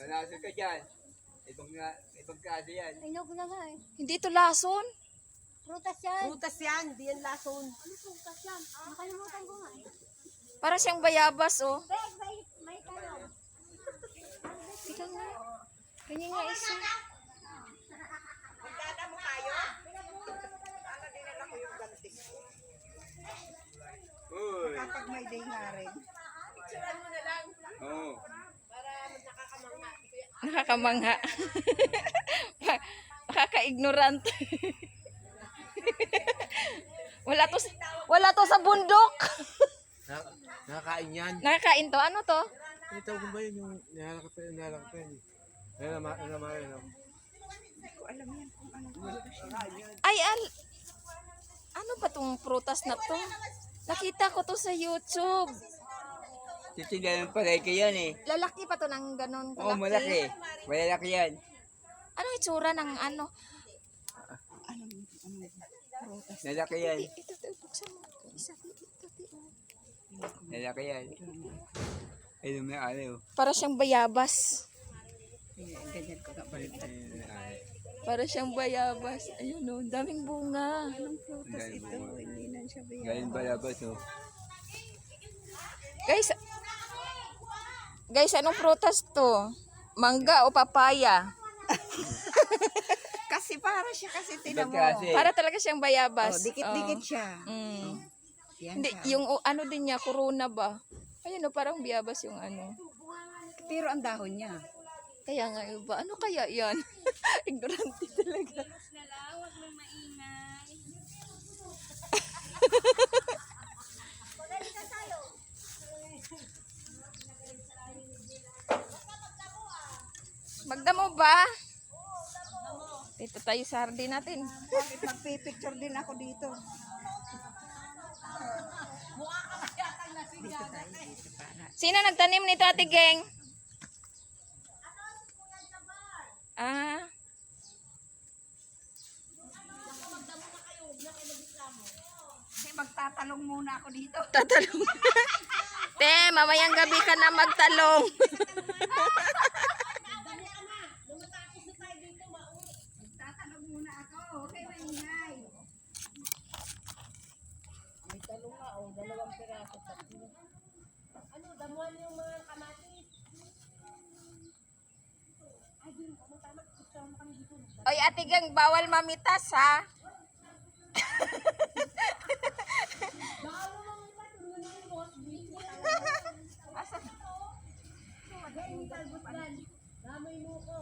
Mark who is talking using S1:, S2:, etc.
S1: Nalaso ka dyan. Ibang klase yan.
S2: Inog na nga eh.
S3: Hindi ito lason.
S2: Prutas yan.
S4: Prutas yan, di yan lason.
S2: Ano prutas yan? Nakalimutan ko nga eh.
S3: Para siyang bayabas, oh.
S2: Bek, may talong.
S3: Tika nga. Kanya nga isa.
S4: Magdada mo kayo? Sana dinala ko yung gantis ko.
S1: Uy.
S4: Kapag may day nga rin. Picturean mo na lang.
S1: Oo.
S4: Para nakakamangha.
S3: Nakakamangha. Nakaka-ignorant. wala to sa bundok.
S5: Nakakain yan.
S3: Nakakain to. Ano to?
S5: Ano tawag ba yun yung nilalakapan? Ayun.
S3: Ay, ano ba tong prutas na to? Nakita ko to sa YouTube.
S1: Titingnan pa rin yan eh.
S3: Lalaki pa to ng ganon.
S1: Oo, malaki. Malalaki yan.
S3: Anong itsura ng ano?
S1: Lalaki yan.
S3: Ito, buksan mo. Isa, ito.
S1: Lalaki yan. Ayun may ano.
S3: Para siyang bayabas.
S4: Ganyan ko na baliktad.
S3: Para siyang bayabas. Ayun o, daming bunga.
S4: Anong prutas ito? Hindi na siya
S1: Galing balabas oh.
S3: Guys, anong prutas to? Mangga o papaya?
S4: Kasi para siya kasi
S1: Ibang
S4: tinamo.
S1: klase.
S3: Para talaga siyang bayabas.
S4: Oh, dikit-dikit
S3: Oo.
S4: siya.
S3: Mm.
S4: Yan
S3: Hindi,
S4: siya.
S3: yung ano din niya, corona ba? Ayun o, parang bayabas yung ano.
S4: Pero ang dahon niya.
S3: Kaya nga iba, ano kaya yan? Ignorante talaga. Magdamo ba? Dito tayo sa hardin natin.
S4: Bakit magpipicture din ako dito? Dito tayo, dito para.
S3: Sino nagtanim nito, Ate Geng? Ah.
S4: Kasi magtatalong muna ako dito.
S3: Tatalong. Te, mamayang gabi ka na magtalong.
S4: Magtatalong muna ako. Okay, maingay. May talong nga, oh. 2 piraso. Ano, damuhan yung mga kamatis.
S3: Oy, Ate Geng, bawal mamitas, ha?
S4: Damay mo ko.